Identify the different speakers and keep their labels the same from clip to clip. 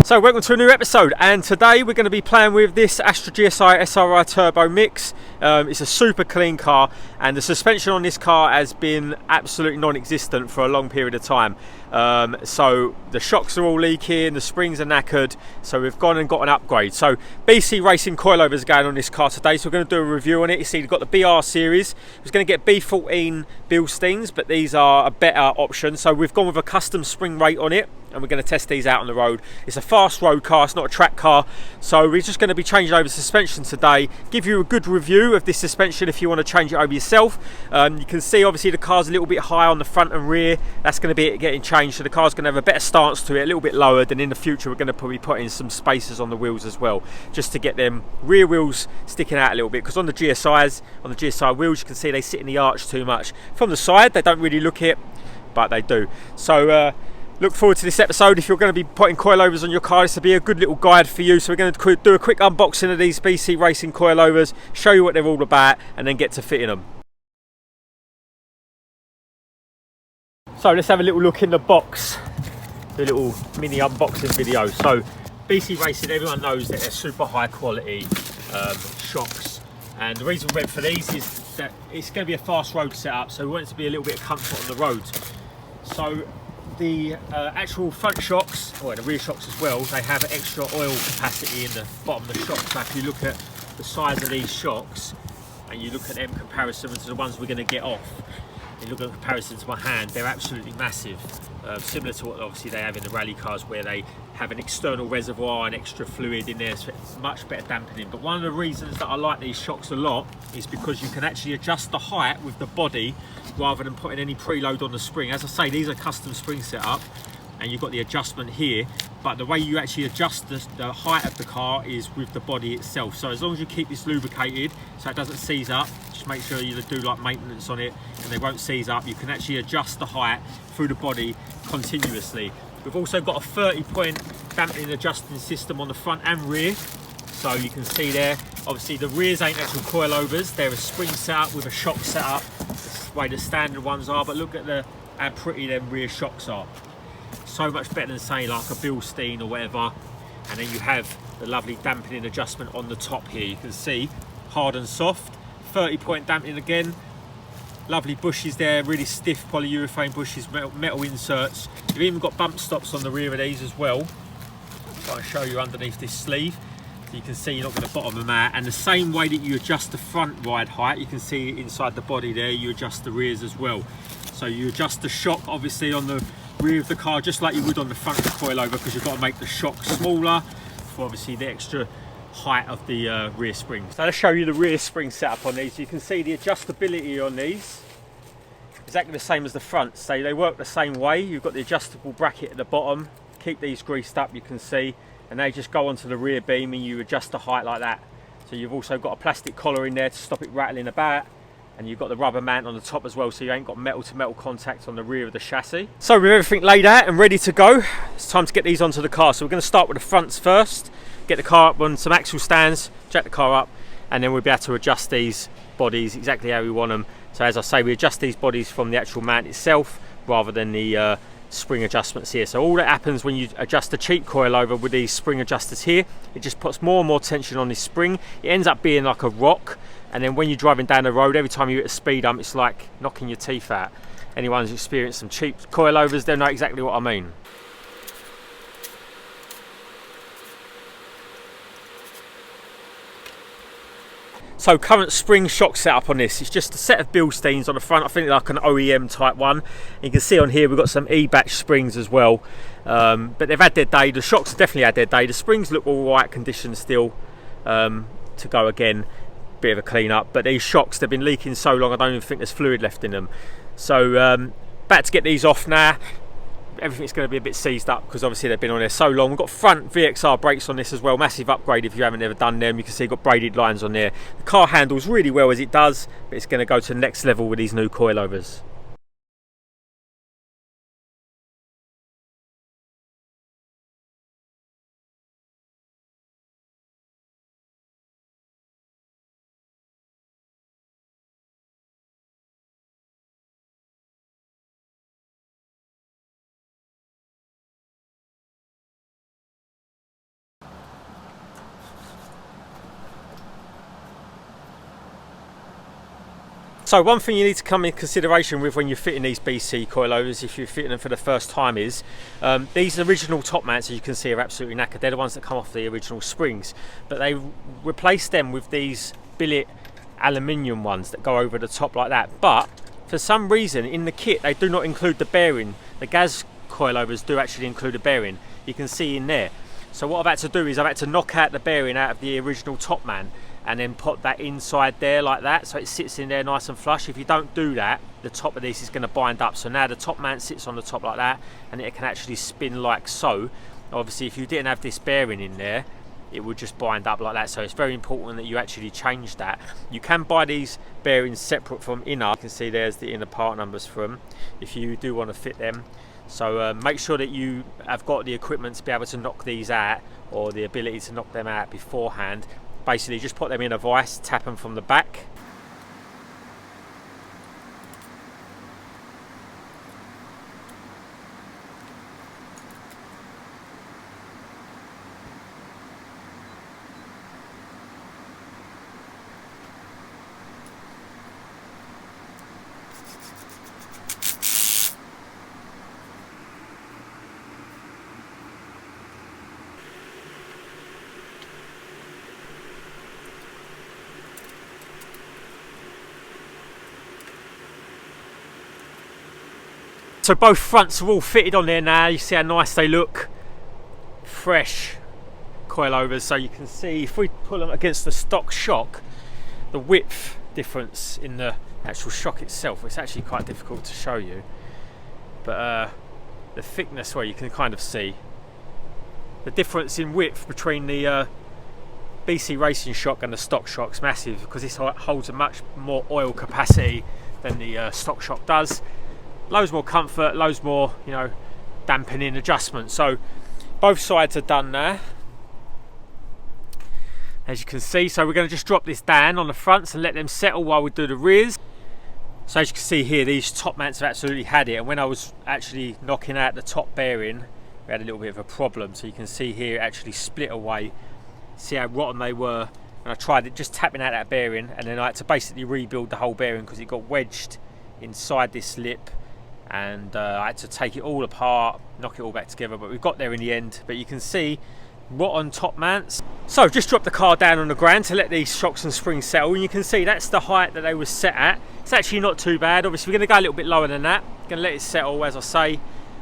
Speaker 1: So welcome to a new episode, and today we're going to be playing with this Astra GSI SRI Turbo Mix. It's a super clean car, and the suspension on this car has been absolutely non-existent for a long period of time. So the shocks are all leaking, the springs are knackered, so we've gone and got an upgrade. So BC Racing coilovers are going on this car today, so we're going to do a review on it. You see we've got the BR series. We're going to get B14 Bilsteins, but these are a better option. So we've gone with a custom spring rate on it, and we're going to test these out on the road. It's a fast road car, it's not a track car, so we're just going to be changing over suspension today, give you a good review of this suspension if you want to change it over yourself. You can see obviously the car's a little bit high on the front and rear. That's going to be it getting changed, so the car's going to have a better stance to it, a little bit lowered, and in the future we're going to probably put in some spacers on the wheels as well, just to get them rear wheels sticking out a little bit, because on the GSI wheels you can see they sit in the arch too much. From the side they don't really look it, but they do. So look forward to this episode. If you're going to be putting coilovers on your car, this will be a good little guide for you. So we're going to do a quick unboxing of these BC Racing coilovers, show you what they're all about, and then get to fitting them. So let's have a little look in the box, do a little mini unboxing video. So BC Racing, everyone knows that they're super high quality shocks, and the reason we went for these is that it's going to be a fast road setup, so we want it to be a little bit of comfort on the road. So the actual front shocks, or the rear shocks as well, they have extra oil capacity in the bottom of the shock. So if you look at the size of these shocks and you look at them in comparison to the ones we're going to get off, you look at comparison to my hand, they're absolutely massive, similar to what obviously they have in the rally cars, where they have an external reservoir and extra fluid in there, so it's much better dampening. But one of the reasons that I like these shocks a lot is because you can actually adjust the height with the body rather than putting any preload on the spring. As I say, these are custom spring setup, and you've got the adjustment here, but the way you actually adjust the height of the car is with the body itself. So as long as you keep this lubricated so it doesn't seize up, just make sure you do like maintenance on it and they won't seize up, you can actually adjust the height through the body continuously. We've also got a 30-point dampening adjusting system on the front and rear. So you can see there, obviously the rears ain't actual coilovers, they're a spring setup with a shock setup. That's the way the standard ones are, but look at how pretty them rear shocks are. So much better than say like a Bilstein or whatever. And then you have the lovely dampening adjustment on the top here. You can see hard and soft, 30-point dampening again. Lovely bushes there, really stiff polyurethane bushes, metal inserts. You've even got bump stops on the rear of these as well. I'll show you underneath this sleeve. You can see you're not going to bottom them out, and the same way that you adjust the front ride height, you can see inside the body there, you adjust the rears as well. So you adjust the shock obviously on the rear of the car just like you would on the front of the coilover, because you've got to make the shock smaller for obviously the extra height of the rear springs. So let's show you the rear spring setup on these. You can see the adjustability on these exactly the same as the front, so they work the same way. You've got the adjustable bracket at the bottom, keep these greased up, you can see, and they just go onto the rear beam and you adjust the height like that. So you've also got a plastic collar in there to stop it rattling about, and you've got the rubber mount on the top as well, so you ain't got metal to metal contact on the rear of the chassis. So with everything laid out and ready to go, it's time to get these onto the car. So we're going to start with the fronts first, get the car up on some axle stands, jack the car up, and then we'll be able to adjust these bodies exactly how we want them. So as I say, we adjust these bodies from the actual mount itself rather than the spring adjustments here. So all that happens when you adjust the cheap coilover with these spring adjusters here, it just puts more and more tension on this spring. It ends up being like a rock, and then when you're driving down the road, every time you hit a speed hump, it's like knocking your teeth out. Anyone who's experienced some cheap coilovers, they'll know exactly what I mean. So current spring shock setup on this, it's just a set of Bilsteins on the front. I think like an OEM type one. You can see on here we've got some E-batch springs as well, but they've had their day. The shocks have definitely had their day. The springs look all right condition still to go again. Bit of a clean up, but these shocks, they've been leaking so long I don't even think there's fluid left in them. So back to get these off now. Everything's going to be a bit seized up because obviously they've been on there so long. We've got front VXR brakes on this as well, massive upgrade if you haven't ever done them. You can see you've got braided lines on there. The car handles really well as it does, but it's going to go to the next level with these new coilovers. So one thing you need to come in consideration with when you're fitting these BC coilovers, if you're fitting them for the first time, is these original top mounts, as you can see, are absolutely knackered. They're the ones that come off the original springs, but they replaced them with these billet aluminium ones that go over the top like that. But for some reason in the kit they do not include the bearing. The gas coilovers do actually include a bearing, you can see in there. So what I've had to do is I've had to knock out the bearing out of the original top mount and then put that inside there like that, so it sits in there nice and flush. If you don't do that, the top of this is going to bind up. So now the top mount sits on the top like that, and it can actually spin like so. Obviously if you didn't have this bearing in there, it would just bind up like that. So it's very important that you actually change that. You can buy these bearings separate from inner. You can see there's the inner part numbers for them if you do want to fit them. So make sure that you have got the equipment to be able to knock these out, or the ability to knock them out beforehand. Basically just put them in a vise, tap them from the back. So both fronts are all fitted on there now. You see how nice they look. Fresh coilovers. So you can see if we pull them against the stock shock, the width difference in the actual shock itself, it's actually quite difficult to show you. But the thickness, where you can kind of see the difference in width between the BC racing shock and the stock shock's massive, because this holds a much more oil capacity than the stock shock does. Loads more comfort, loads more, you know, dampening adjustment. So both sides are done now, as you can see. So we're going to just drop this down on the fronts and let them settle while we do the rears. So as you can see here, these top mounts have absolutely had it, and when I was actually knocking out the top bearing, we had a little bit of a problem. So you can see here it actually split away. See how rotten they were. And I tried it just tapping out that bearing, and then I had to basically rebuild the whole bearing because it got wedged inside this lip. And I had to take it all apart, knock it all back together, but we got there in the end. But you can see rotten top mounts. So just drop the car down on the ground to let these shocks and springs settle, and you can see that's the height that they were set at. It's actually not too bad. Obviously we're going to go a little bit lower than that. Going to let it settle, as I say,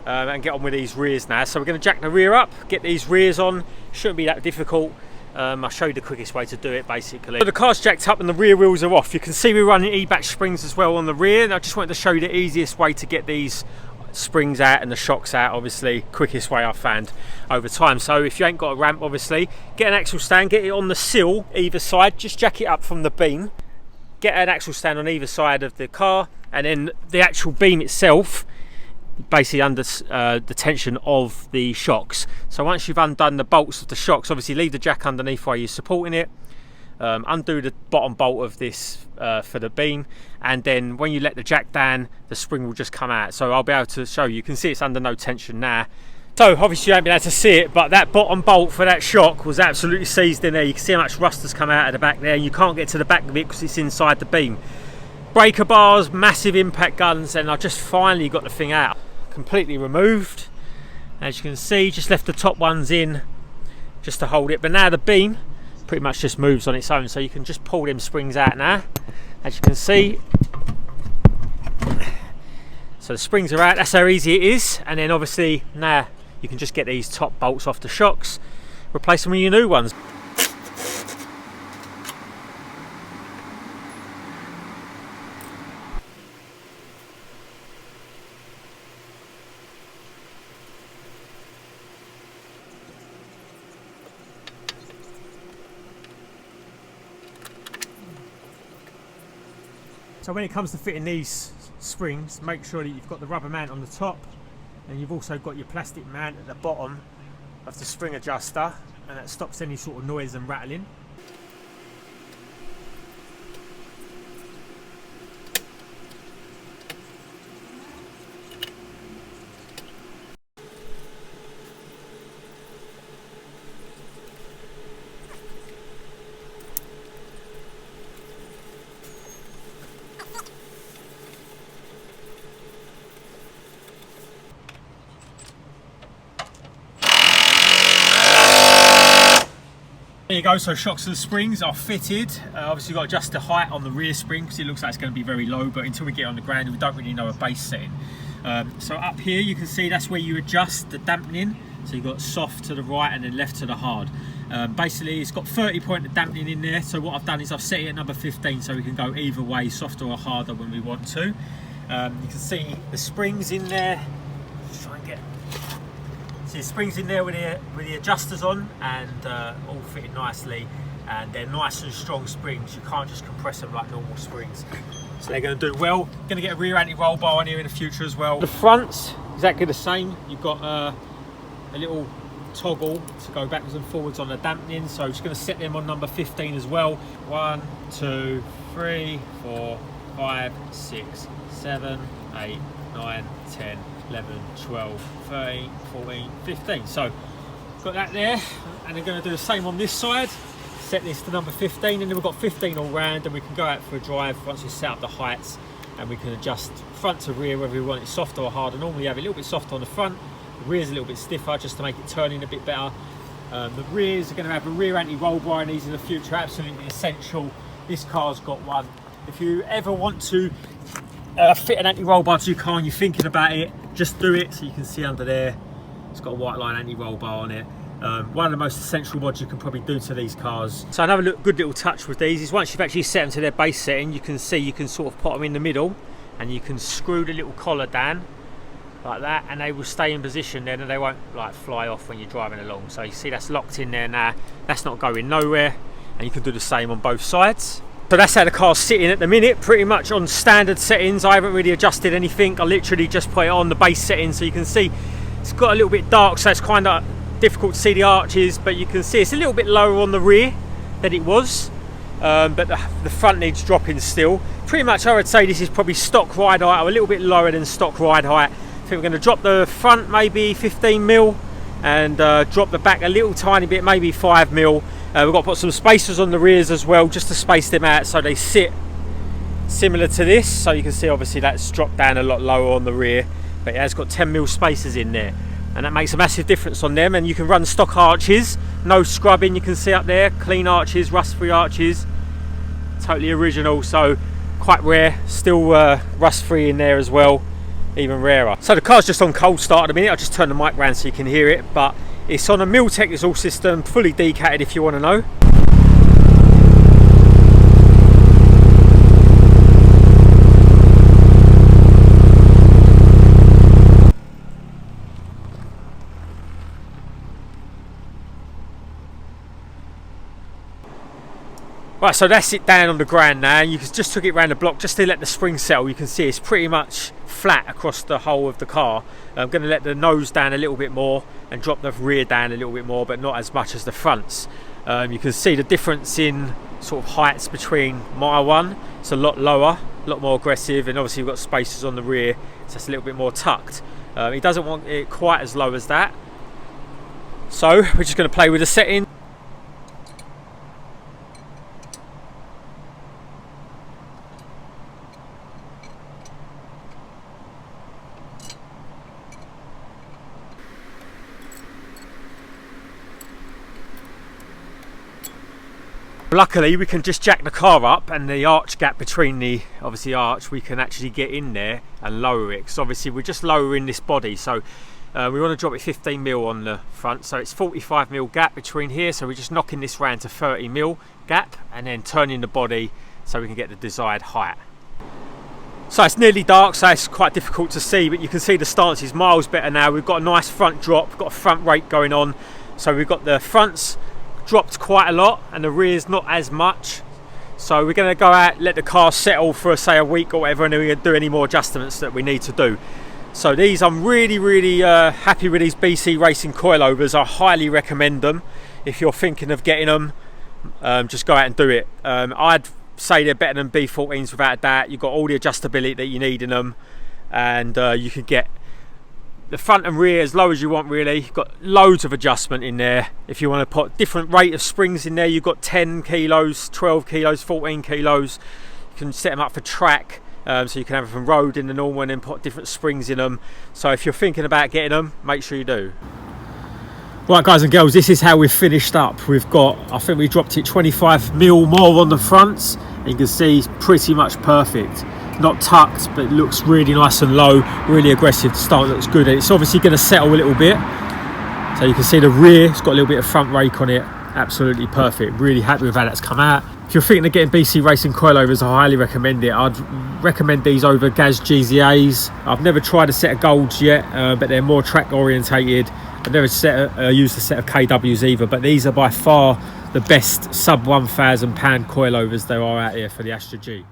Speaker 1: and get on with these rears now. So we're going to jack the rear up, get these rears on. Shouldn't be that difficult. I'll show you the quickest way to do it, basically. So the car's jacked up and the rear wheels are off. You can see we're running E-batch springs as well on the rear, and I just wanted to show you the easiest way to get these springs out and the shocks out. Obviously quickest way I've found over time. So if you ain't got a ramp, obviously get an axle stand, get it on the sill either side, just jack it up from the beam, get an axle stand on either side of the car, and then the actual beam itself basically under the tension of the shocks. So once you've undone the bolts of the shocks, obviously leave the jack underneath while you're supporting it, undo the bottom bolt of this for the beam, and then when you let the jack down, the spring will just come out. So I'll be able to show you. You can see it's under no tension now. So obviously you haven't been able to see it, but that bottom bolt for that shock was absolutely seized in there. You can see how much rust has come out of the back there, and you can't get to the back of it because it's inside the beam. Breaker bars, massive impact guns, and I just finally got the thing out. Completely removed. As you can see, just left the top ones in just to hold it, but now the beam pretty much just moves on its own, so you can just pull them springs out now, as you can see. So the springs are out, that's how easy it is. And then obviously now you can just get these top bolts off the shocks, replace them with your new ones. So when it comes to fitting these springs, make sure that you've got the rubber mount on the top, and you've also got your plastic mount at the bottom of the spring adjuster, and that stops any sort of noise and rattling. There you go, so shocks and springs are fitted. Obviously you've got to adjust the height on the rear spring because it looks like it's going to be very low, but until we get on the ground we don't really know a base setting. So up here you can see that's where you adjust the dampening. So you've got soft to the right and then left to the hard. Basically it's got 30 point of dampening in there, so what I've done is I've set it at number 15 so we can go either way, softer or harder when we want to. You can see the springs in there. Let's try and get... See the springs in there with the adjusters on, and all fitted nicely, and they're nice and strong springs. You can't just compress them like normal springs. So they're going to do well. Going to get a rear anti-roll bar on here in the future as well. The fronts, exactly the same. You've got a little toggle to go backwards and forwards on the dampening, so just going to set them on number 15 as well. 1, 2, 3, 4, 5, 6, 7, 8, 9, 10, 11, 12, 13, 14, 15. So got that there, and they're going to do the same on this side. Set this to number 15, and then we've got 15 all round, and we can go out for a drive once we set up the heights, and we can adjust front to rear whether we want it softer or harder. Normally you have it a little bit softer on the front, the rear's a little bit stiffer just to make it turn in a bit better. The rears are going to have a rear anti-roll bar in these in the future, absolutely essential. This car's got one. If you ever want to fit an anti-roll bar to your car and you're thinking about it, just do it. So you can see under there it's got a white line anti-roll bar on it. One of the most essential mods you can probably do to these cars. So another good little touch with these is once you've actually set them to their base setting, you can see you can sort of put them in the middle and you can screw the little collar down like that, and they will stay in position then, and they won't like fly off when you're driving along. So you see that's locked in there now, that's not going nowhere, and you can do the same on both sides. So that's how the car's sitting at the minute, pretty much on standard settings. I haven't really adjusted anything, I literally just put it on the base setting. So you can see it's got a little bit dark, so it's kind of difficult to see the arches, but you can see it's a little bit lower on the rear than it was, but the front needs dropping still. Pretty much I would say this is probably stock ride height, or a little bit lower than stock ride height. I think we're going to drop the front maybe 15 mil and drop the back a little tiny bit, maybe 5 mil. We've got to put some spacers on the rears as well, just to space them out so they sit similar to this. So you can see obviously that's dropped down a lot lower on the rear, but it has got 10 mil spacers in there, and that makes a massive difference on them. And you can run stock arches, no scrubbing. You can see up there, clean arches, rust-free arches, totally original, so quite rare. Still rust-free in there as well, even rarer. So the car's just on cold start at the minute. I'll just turn the mic around so you can hear it, but it's on a Miltech exhaust system, fully decatted if you want to know. Right, so that's it down on the ground now. You just took it around the block just to let the spring settle. You can see it's pretty much flat across the whole of the car. I'm going to let the nose down a little bit more and drop the rear down a little bit more, but not as much as the fronts. You can see the difference in sort of heights between my one. It's a lot lower, a lot more aggressive, and obviously we've got spacers on the rear, so it's a little bit more tucked. He doesn't want it quite as low as that. So we're just going to play with the setting. Luckily we can just jack the car up, and the arch gap between the obviously arch, we can actually get in there and lower it, because obviously we're just lowering this body. So we want to drop it 15 mil on the front, so it's 45 mil gap between here, so we're just knocking this round to 30 mil gap and then turning the body so we can get the desired height. So it's nearly dark, so it's quite difficult to see, but you can see the stance is miles better now. We've got a nice front drop, we've got a front rake going on, so we've got the fronts dropped quite a lot and the rear's not as much. So we're going to go out, let the car settle for say a week or whatever, and then we're going to do any more adjustments that we need to do. So these, I'm really happy with these BC Racing coilovers. I highly recommend them. If you're thinking of getting them, just go out and do it. I'd say they're better than B14s without a doubt. You've got all the adjustability that you need in them, and you can get the front and rear as low as you want really. You've got loads of adjustment in there. If you want to put different rate of springs in there, you've got 10 kilos, 12 kilos, 14 kilos. You can set them up for track, so you can have them from road in the normal and then put different springs in them. So if you're thinking about getting them, make sure you do. Right guys and girls, this is how we've finished up. We've got, I think we dropped it 25mm more on the fronts. You can see it's pretty much perfect. Not tucked, but it looks really nice and low, really aggressive. The start looks good. And it's obviously going to settle a little bit. So you can see the rear, it's got a little bit of front rake on it. Absolutely perfect. Really happy with how that's come out. If you're thinking of getting BC Racing coilovers, I highly recommend it. I'd recommend these over Gaz GZAs. I've never tried a set of golds yet, but they're more track orientated. I've never used a set of KWs either, but these are by far the best sub £1,000 coilovers there are out here for the Astra G.